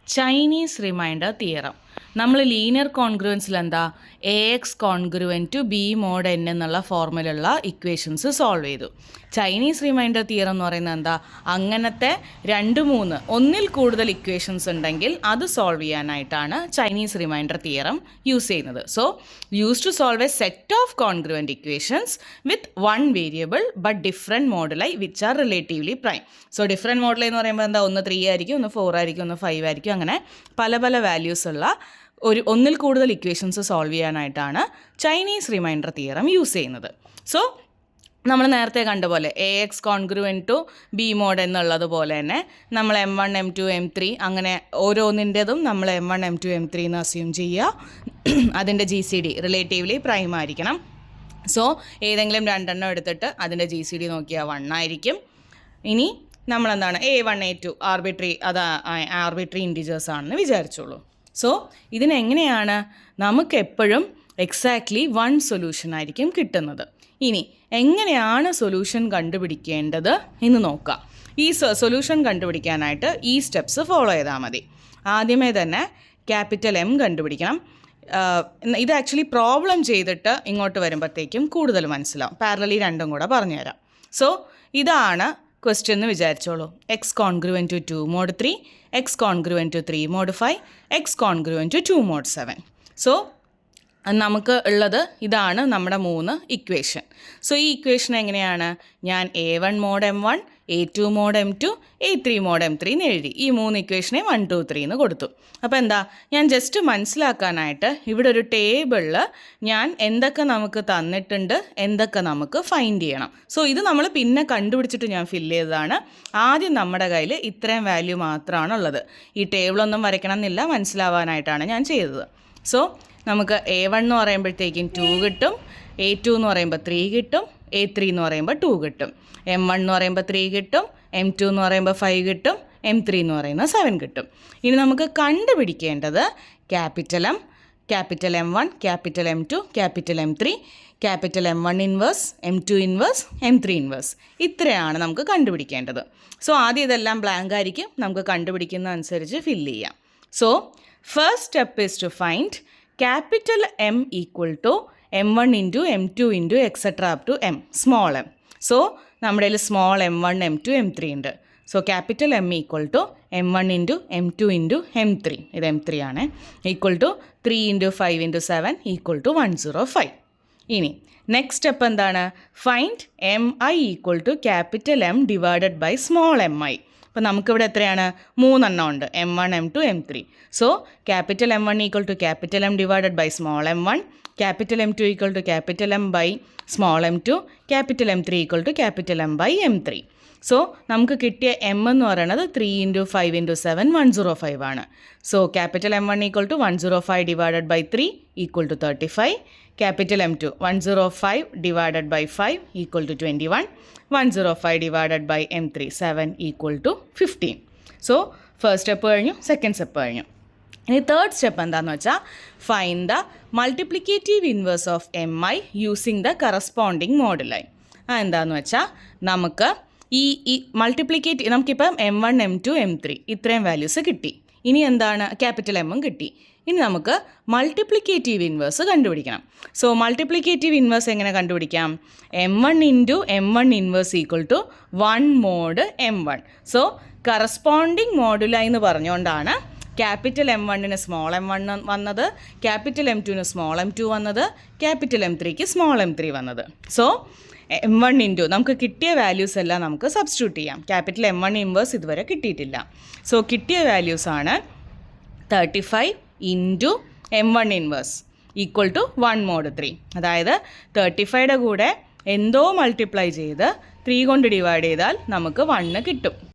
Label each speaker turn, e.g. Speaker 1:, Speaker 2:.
Speaker 1: Chinese remainder theorem. നമ്മൾ linear കോൺഗ്രുവൻസിൽ എന്താ a x congruent to b mod n എന്നുള്ള ഫോർമുലുള്ള ഇക്വേഷൻസ് സോൾവ് ചെയ്തു. ചൈനീസ് റിമൈൻഡർ തിയറം എന്ന് പറയുന്നത് എന്താ, അങ്ങനത്തെ 2-3 ഒന്നിൽ കൂടുതൽ ഇക്വേഷൻസ് ഉണ്ടെങ്കിൽ അത് സോൾവ് ചെയ്യാനായിട്ടാണ് ചൈനീസ് റിമൈൻഡർ തിയറം യൂസ് ചെയ്യുന്നത്. So use to solve a set of congruent equations with 1 variable but different moduli which are relatively prime. So different moduli എന്ന് പറയുമ്പോൾ എന്താ, ഒന്ന് 3 ആയിരിക്കും, ഒന്ന് 4 ആയിരിക്കും, ഒന്ന് 5 ആയിരിക്കും, അങ്ങനെ പല പല വാല്യൂസ് ഉള്ള ഒന്നിൽ കൂടുതൽ ഇക്വേഷൻസ് സോൾവ് ചെയ്യാനായിട്ടാണ് ചൈനീസ് റിമൈൻഡർ തിയറം യൂസ് ചെയ്യുന്നത്. സോ നമ്മൾ നേരത്തെ കണ്ട പോലെ a x congruent to b mod എന്നുള്ളതുപോലെ തന്നെ നമ്മൾ M1 M2 M3 അങ്ങനെ ഓരോന്നിൻ്റെതും നമ്മൾ M1 M2 M3 എന്ന് അസ്യൂം ചെയ്യുക. അതിൻ്റെ GCD റിലേറ്റീവ്ലി പ്രൈം ആയിരിക്കണം. സോ ഏതെങ്കിലും 2 എടുത്തിട്ട് അതിൻ്റെ GCD നോക്കിയാൽ 1 ആയിരിക്കും. ഇനി നമ്മളെന്താണ് A1 A2 ആർബിട്രറി ഇൻറ്റിജേഴ്സ് ആണെന്ന് വിചാരിച്ചോളൂ. സോ ഇതിനെങ്ങനെയാണ് നമുക്ക് എപ്പോഴും എക്സാക്ട്ലി 1 സൊല്യൂഷൻ ആയിരിക്കും കിട്ടുന്നത്. ഇനി എങ്ങനെയാണ് സൊല്യൂഷൻ കണ്ടുപിടിക്കേണ്ടത് എന്ന് നോക്കാം. ഈ സൊല്യൂഷൻ കണ്ടുപിടിക്കാനായിട്ട് ഈ സ്റ്റെപ്സ് ഫോളോ ചെയ്താൽ മതി. ആദ്യമേ തന്നെ ക്യാപിറ്റൽ M കണ്ടുപിടിക്കണം. ഇത് ആക്ച്വലി പ്രോബ്ലം ചെയ്തിട്ട് ഇങ്ങോട്ട് വരുമ്പോഴത്തേക്കും കൂടുതൽ മനസ്സിലാവും. പാരലലി രണ്ടും കൂടെ പറഞ്ഞുതരാം. സോ ഇതാണ് ക്വസ്റ്റ്യൻ എന്ന് വിചാരിച്ചോളൂ. X congruent to 2 mod 3, x congruent to 3 mod 5, x congruent to 2 mod 7. So നമുക്ക് ഉള്ളത് ഇതാണ് നമ്മുടെ 3 ഇക്വേഷൻ. സോ ഈ ഇക്വേഷൻ എങ്ങനെയാണ്, ഞാൻ A1 mode M1, A2 mode M2, A3 mode M3 എന്ന് എഴുതി. ഈ 3 ഇക്വേഷനെ 1 2 3 എന്ന് കൊടുത്തു. അപ്പോൾ എന്താ, ഞാൻ ജസ്റ്റ് മനസ്സിലാക്കാനായിട്ട് ഇവിടെ ഒരു ടേബിളിൽ ഞാൻ എന്തൊക്കെ നമുക്ക് തന്നിട്ടുണ്ട്, എന്തൊക്കെ നമുക്ക് ഫൈൻഡ് ചെയ്യണം. സോ ഇത് നമ്മൾ പിന്നെ കണ്ടുപിടിച്ചിട്ട് ഞാൻ ഫില്ല് ചെയ്തതാണ്. ആദ്യം നമ്മുടെ കയ്യിൽ ഇത്രയും വാല്യൂ മാത്രമാണുള്ളത്. ഈ ടേബിളൊന്നും വരയ്ക്കണം എന്നില്ല, മനസ്സിലാവാനായിട്ടാണ് ഞാൻ ചെയ്തത്. സോ നമുക്ക് A1 എന്ന് പറയുമ്പോഴത്തേക്കും 2 കിട്ടും, A2 എന്ന് പറയുമ്പോൾ 3 കിട്ടും, A3 എന്ന് പറയുമ്പോൾ 2 കിട്ടും, M1 എന്ന് പറയുമ്പോൾ 3 കിട്ടും, M2 എന്ന് പറയുമ്പോൾ 5 കിട്ടും, M3 എന്ന് പറയുന്നത് 7 കിട്ടും. ഇനി നമുക്ക് കണ്ടുപിടിക്കേണ്ടത് capital M, capital M1, capital M2, capital M3, capital M1 inverse, M2 inverse, M3 inverse. ഇത്രയാണ് നമുക്ക് കണ്ടുപിടിക്കേണ്ടത്. സോ ആദ്യം ഇതെല്ലാം ബ്ലാങ്ക് ആയിരിക്കും, നമുക്ക് കണ്ടുപിടിക്കുന്ന അനുസരിച്ച് ഫില്ല് ചെയ്യാം. So first step is to find capital M equal to M1 into M2 into etc. up to M, small m. So നമ്മുടെ കയ്യിൽ സ്മോൾ M1 M2 M3 ഉണ്ട്. So capital M equal to M1 into M2 into M3, ഇത് M3 ആണ്, equal to 3 into 5 into 7 equal to 105. ഇനി next step എന്താണ്, find MI equal to capital M divided by small mi. അപ്പോൾ നമുക്കിവിടെ എത്രയാണ്, 3 എണ്ണം ഉണ്ട്, M1 M2 M3. So capital M1 equal to capital M divided by small m1, capital M2 equal to capital M by small m2, capital M3 equal to capital M by M3. So നമുക്ക് കിട്ടിയ M എന്ന് പറയുന്നത് 3 into 5 into 7 105 ആണ്. So capital M1 equal to 105 divided by 3 equal to 35, capital M2 105 divided by 5 equal to 21, 105 divided by M3 7 equal to 15. So first step കഴിഞ്ഞു, second step കഴിഞ്ഞു. ഇനി third step എന്താണെന്ന് വെച്ചാൽ find the multiplicative inverse of MI using the corresponding moduli. എന്താണെന്ന് വെച്ചാൽ നമുക്ക് ഈ മൾട്ടിപ്ലിക്കേറ്റ് നമുക്കിപ്പം M1 M2 M3 ഇത്രയും വാല്യൂസ് കിട്ടി. ഇനി എന്താണ്, ക്യാപിറ്റൽ എമ്മും കിട്ടി. ഇനി നമുക്ക് മൾട്ടിപ്ലിക്കേറ്റീവ് ഇൻവേഴ്സ് കണ്ടുപിടിക്കണം. സോ മൾട്ടിപ്ലിക്കേറ്റീവ് ഇൻവേഴ്സ് എങ്ങനെ കണ്ടുപിടിക്കാം, M1 into M1 inverse equal to 1 mod M1. So corresponding മോഡുലായി എന്ന് പറഞ്ഞുകൊണ്ടാണ് ക്യാപിറ്റൽ M1ന് സ്മോൾ M1 വന്നത്, ക്യാപിറ്റൽ M2ന് സ്മോൾ M2 വന്നത്, ക്യാപിറ്റൽ M3ക്ക് സ്മോൾ M3 വന്നത്. സോ M1 ഇൻറ്റു നമുക്ക് കിട്ടിയ വാല്യൂസ് എല്ലാം നമുക്ക് സബ്സ്റ്റിറ്റ്യൂട്ട് ചെയ്യാം. ക്യാപിറ്റൽ M1 ഇൻവേഴ്സ് ഇതുവരെ കിട്ടിയിട്ടില്ല. സോ കിട്ടിയ വാല്യൂസാണ് 35 into M1 inverse equal to 1 mod 3. അതായത് 35യുടെ കൂടെ എന്തോ മൾട്ടിപ്ലൈ ചെയ്ത് 3 കൊണ്ട് ഡിവൈഡ് ചെയ്താൽ നമുക്ക് 1 കിട്ടും.